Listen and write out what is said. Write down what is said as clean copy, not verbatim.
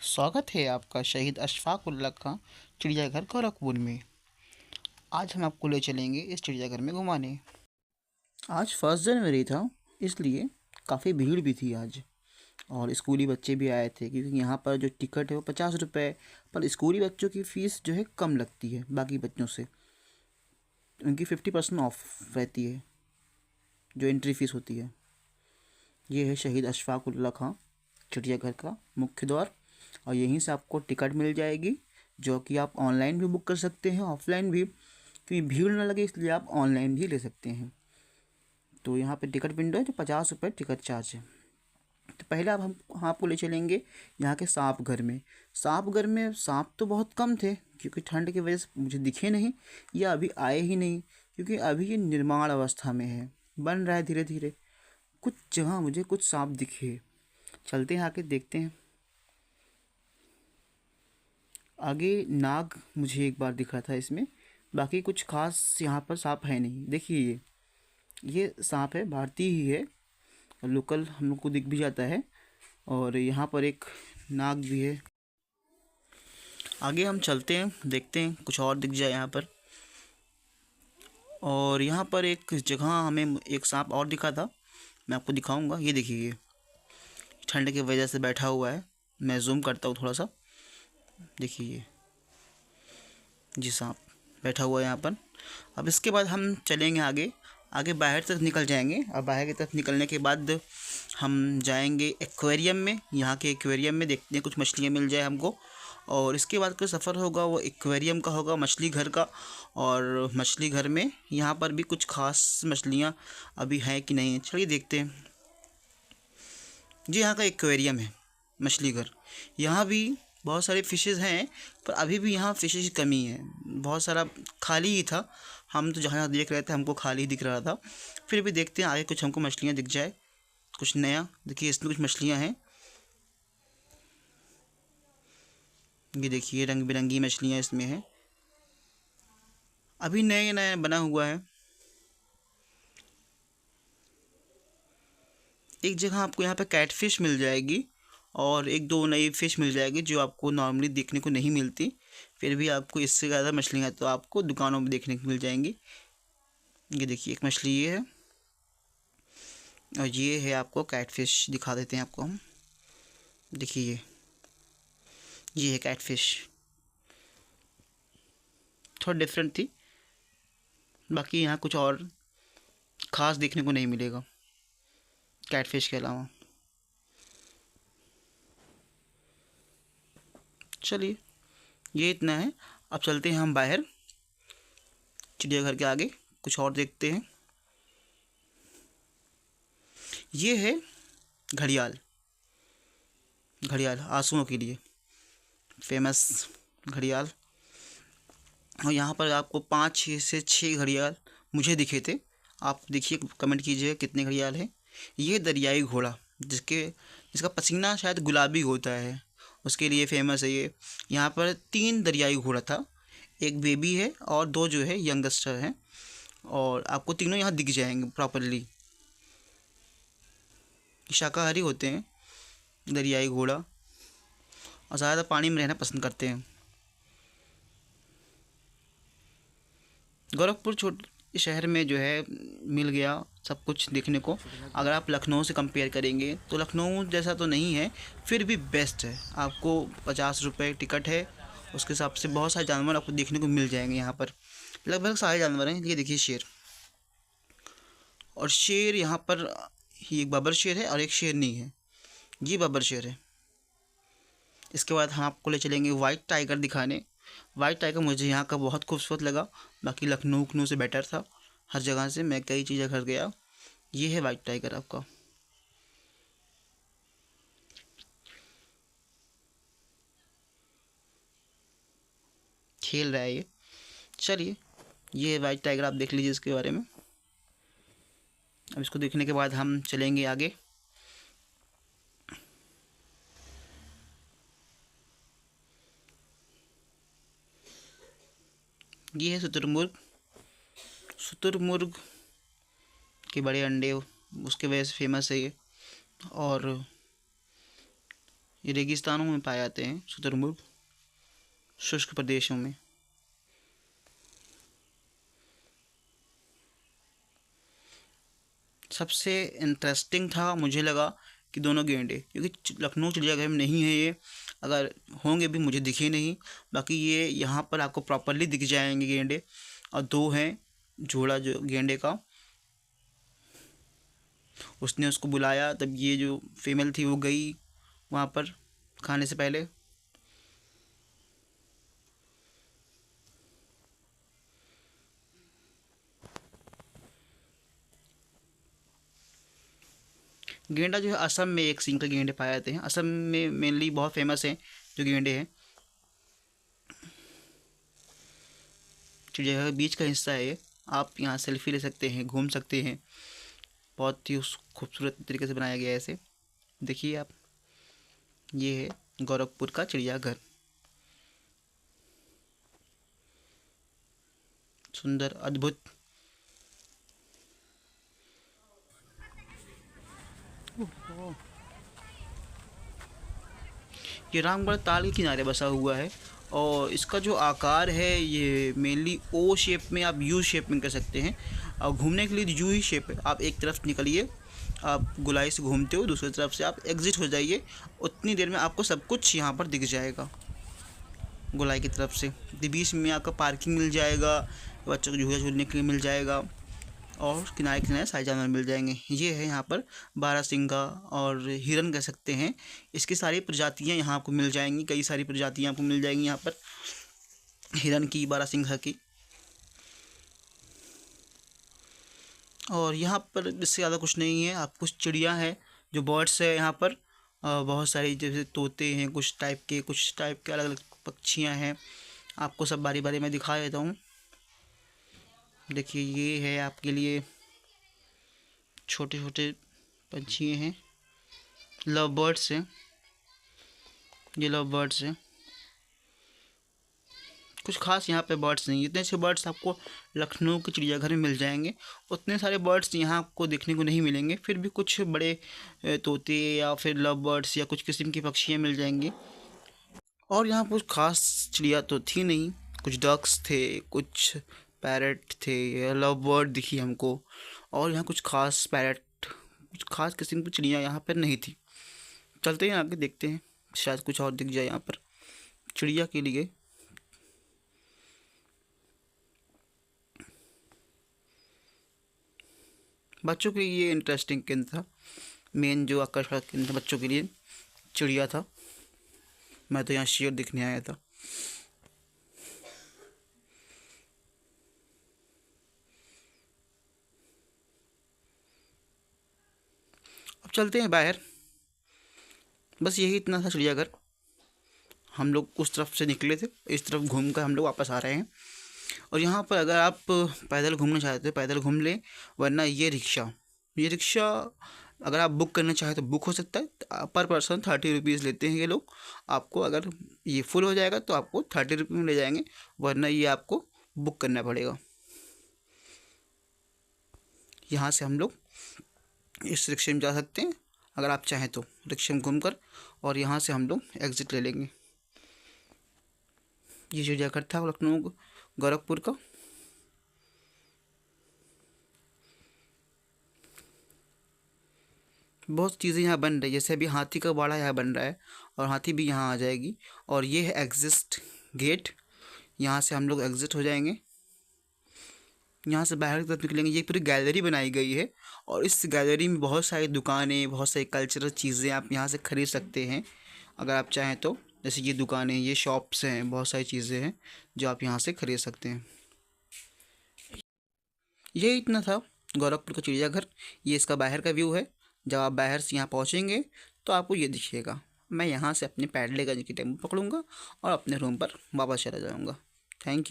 स्वागत है आपका शहीद अशफाक उल्लाह खां चिड़ियाघर गोरखपुर में। आज हम आपको ले चलेंगे इस चिड़ियाघर में घुमाने। आज 1 जनवरी था, इसलिए काफ़ी भीड़ भी थी आज। और स्कूली बच्चे भी आए थे क्योंकि यहाँ पर जो टिकट है वो 50 रुपये, पर स्कूली बच्चों की फ़ीस जो है कम लगती है बाकी बच्चों से। उनकी 50% ऑफ रहती है जो एंट्री फ़ीस होती है। ये है शहीद अशफाक उल्लाह खां चिड़ियाघर का मुख्य द्वार, और यहीं से आपको टिकट मिल जाएगी जो कि आप ऑनलाइन भी बुक कर सकते हैं, ऑफलाइन भी, क्योंकि भीड़ ना लगे इसलिए आप ऑनलाइन भी ले सकते हैं। तो यहाँ पे टिकट विंडो है जो 50 रुपये टिकट चार्ज है। तो पहले अब हम आपको ले चलेंगे यहाँ के सांप घर में। सांप घर में सांप तो बहुत कम थे क्योंकि ठंड की वजह से मुझे दिखे नहीं या अभी आए ही नहीं, क्योंकि अभी ये निर्माण अवस्था में है, बन रहा है धीरे धीरे। कुछ जगह मुझे कुछ सांप दिखे, चलते हैं आके देखते हैं। आगे नाग मुझे एक बार दिखा था इसमें, बाकी कुछ खास यहाँ पर सांप है नहीं। देखिए ये सांप है, भारतीय ही है, लोकल हम लोग को दिख भी जाता है। और यहाँ पर एक नाग भी है। आगे हम चलते हैं, देखते हैं कुछ और दिख जाए यहाँ पर। और यहाँ पर एक जगह हमें एक सांप और दिखा था, मैं आपको दिखाऊंगा। ये देखिए, ये ठंड की वजह से बैठा हुआ है। मैं जूम करता हूँ थोड़ा सा, देखिए ये जी सांप बैठा हुआ है यहाँ पर। अब इसके बाद हम चलेंगे आगे, आगे बाहर तक निकल जाएंगे। और बाहर की तरफ निकलने के बाद हम जाएंगे एक्वेरियम में। यहाँ के एक्वेरियम में देखते हैं कुछ मछलियाँ मिल जाए हमको। और इसके बाद का सफ़र होगा वो एक्वेरियम का होगा, मछली घर का। और मछली घर में यहाँ पर भी कुछ खास मछलियाँ अभी हैं कि नहीं, चलिए देखते हैं। जी यहाँ का एक्वेरियम है, मछली घर। यहाँ भी बहुत सारे फिशेज़ हैं, पर अभी भी यहाँ फिशेज़ की कमी है, बहुत सारा खाली ही था। हम तो जहाँ देख रहे थे हमको खाली दिख रहा था। फिर भी देखते हैं आगे कुछ हमको मछलियाँ दिख जाए, कुछ नया। देखिए इसमें कुछ मछलियाँ हैं, ये देखिए रंग बिरंगी मछलियाँ इसमें हैं, अभी नए नए बना हुआ है। एक जगह आपको यहाँ पे कैटफिश मिल जाएगी और एक दो नई फ़िश मिल जाएगी जो आपको नॉर्मली देखने को नहीं मिलती। फिर भी आपको इससे ज़्यादा मछलियाँ तो आपको दुकानों में देखने को मिल जाएंगी। ये देखिए एक मछली ये है, और ये है आपको कैटफिश दिखा देते हैं आपको हम। देखिए ये है कैटफिश, थोड़ा डिफरेंट थी, बाकी यहाँ कुछ और ख़ास देखने को नहीं मिलेगा कैटफिश के अलावा। चलिए ये इतना है, अब चलते हैं हम बाहर चिड़ियाघर के आगे, कुछ और देखते हैं। ये है घड़ियाल, घड़ियाल आंसुओं के लिए फेमस घड़ियाल। और यहाँ पर आपको 5 से 6 घड़ियाल मुझे दिखे थे। आप देखिए, कमेंट कीजिए कितने घड़ियाल हैं। ये दरियाई घोड़ा, जिसका पसीना शायद गुलाबी होता है, उसके लिए फेमस है ये। यहाँ पर 3 दरियाई घोड़ा था, एक बेबी है और 2 जो है यंगस्टर हैं। और आपको तीनों यहाँ दिख जाएंगे प्रॉपरली। शाकाहारी होते हैं दरियाई घोड़ा, और ज़्यादा पानी में रहना पसंद करते हैं। गोरखपुर छोटे शहर में जो है मिल गया सब कुछ देखने को। अगर आप लखनऊ से कंपेयर करेंगे तो लखनऊ जैसा तो नहीं है, फिर भी बेस्ट है। आपको 50 रुपये टिकट है, उसके हिसाब से बहुत सारे जानवर आपको देखने को मिल जाएंगे यहाँ पर। लगभग सारे जानवर हैं। ये देखिए शेर, और शेर यहाँ पर ही एक बबर शेर है और एक शेरनी है, ये बबर शेर है। इसके बाद हम आपको ले चलेंगे वाइट टाइगर दिखाने। वाइट टाइगर मुझे यहाँ का बहुत खूबसूरत लगा, बाकी लखनऊ से बेटर था। हर जगह से मैं कई चीज़ें घर गया। ये है वाइट टाइगर आपका। खेल रहा है ये। चलिए ये है वाइट टाइगर, आप देख लीजिए इसके बारे में। अब इसको देखने के बाद हम चलेंगे आगे। ये है शुतुरमुर्ग। शुतुरमुर्ग के बड़े अंडे उसके वजह से फेमस है ये। और ये रेगिस्तानों में पाए जाते हैं, शुतुरमुर्ग शुष्क प्रदेशों में। सबसे इंटरेस्टिंग था मुझे लगा कि दोनों गेंडे, क्योंकि लखनऊ चिड़ियाघर में नहीं है ये, अगर होंगे भी मुझे दिखे नहीं। बाकी ये यहाँ पर आपको प्रॉपरली दिख जाएंगे गेंडे, और दो हैं जोड़ा जो गेंडे का। उसने उसको बुलाया, तब ये जो फीमेल थी वो गई वहाँ पर खाने से पहले। गेंडा जो है असम में एक सिंह के गेंडे पाए जाते हैं। असम में मेनली बहुत फेमस हैं जो गेंडे हैं। चिड़ियाघर बीच का हिस्सा है ये, आप यहाँ सेल्फी ले सकते हैं, घूम सकते हैं। बहुत ही उस खूबसूरत तरीके से बनाया गया है इसे। देखिए आप, ये है गोरखपुर का चिड़ियाघर। सुंदर, अद्भुत। ये रामगढ़ ताल के किनारे बसा हुआ है, और इसका जो आकार है ये मेनली ओ शेप में, आप यू शेप में कर सकते हैं। और घूमने के लिए यू ही शेप है। आप एक तरफ निकलिए, आप गोलाई से घूमते हो, दूसरी तरफ से आप एग्जिट हो जाइए, उतनी देर में आपको सब कुछ यहाँ पर दिख जाएगा। गोलाई की तरफ से बीच में आपका पार्किंग मिल जाएगा, बच्चों को झूला झूलने के लिए मिल जाएगा, और किनारे किनारे सारे जानवर मिल जाएंगे। ये है यहाँ पर बारहसिंगा और हिरन कह सकते हैं। इसकी सारी प्रजातियाँ यहाँ आपको मिल जाएंगी, कई सारी प्रजातियाँ आपको मिल जाएंगी यहाँ पर हिरन की, बारहसिंगा की। और यहाँ पर इससे ज़्यादा कुछ नहीं है। आप कुछ चिड़िया है जो बर्ड्स है यहाँ पर, बहुत सारी, जैसे तोते हैं कुछ टाइप के अलग अलग पक्षियाँ हैं। आपको सब बारी बारी में दिखा देता हूँ। देखिए ये है आपके लिए छोटे छोटे पंछी हैं, लव बर्ड्स हैं, ये लव बर्ड्स हैं। कुछ खास यहाँ पे बर्ड्स नहीं, इतने अच्छे बर्ड्स आपको लखनऊ के चिड़ियाघर में मिल जाएंगे। उतने सारे बर्ड्स यहाँ आपको देखने को नहीं मिलेंगे, फिर भी कुछ बड़े तोते या फिर लव बर्ड्स या कुछ किस्म की पक्षियाँ मिल जाएंगी। और यहाँ कुछ खास चिड़िया तो थी नहीं, कुछ डक्स थे, कुछ पैरट थे, लव बर्ड दिखी हमको। और यहाँ कुछ खास पैरट, कुछ खास किस्म की चिड़िया यहाँ पर नहीं थी। चलते हैं आगे, देखते हैं, शायद कुछ और दिख जाए यहाँ पर चिड़िया के लिए। बच्चों के लिए इंटरेस्टिंग केंद्र था, मेन जो आकर्षण केंद्र बच्चों के लिए चिड़िया था। मैं तो यहाँ शेर दिखने आया था। अब चलते हैं बाहर, बस यही इतना था चिड़ियाघर। हम लोग उस तरफ से निकले थे, इस तरफ घूम कर हम लोग वापस आ रहे हैं। और यहाँ पर अगर आप पैदल घूमना चाहते हो पैदल घूम लें, वरना ये रिक्शा अगर आप बुक करना चाहें तो बुक हो सकता है। पर पर्सन 30 रुपीज़ लेते हैं ये लोग। आपको अगर ये फुल हो जाएगा तो आपको 30 रुपये में ले जाएंगे, वरना ये आपको बुक करना पड़ेगा। यहाँ से हम लोग इस रिक्शे में जा सकते हैं, अगर आप चाहें तो रिक्शे में घूमकर, और यहाँ से हम लोग एग्ज़िट ले लेंगे। ये चिड़ियाघर था लखनऊ गोरखपुर का। बहुत चीज़ें यहाँ बन रही है, जैसे अभी हाथी का बाड़ा यहाँ बन रहा है, और हाथी भी यहाँ आ जाएगी। और ये है एग्जिट गेट, यहाँ से हम लोग एग्ज़िट हो जाएंगे। यहाँ से बाहर की तरफ निकलेंगे, ये पूरी गैलरी बनाई गई है, और इस गैलरी में बहुत सारी दुकानें, बहुत सारी कल्चरल चीज़ें आप यहाँ से ख़रीद सकते हैं अगर आप चाहें तो। जैसे ये दुकानें, ये शॉप्स हैं, बहुत सारी चीज़ें हैं जो आप यहाँ से ख़रीद सकते हैं। ये इतना था गोरखपुर का चिड़ियाघर। ये इसका बाहर का व्यू है। जब आप बाहर से यहाँ पहुँचेंगे तो आपको ये दिखेगा। मैं यहाँ से अपने पैडले का टेम्पो पकड़ूँगा और अपने रूम पर वापस चला जाऊँगा। Thank you.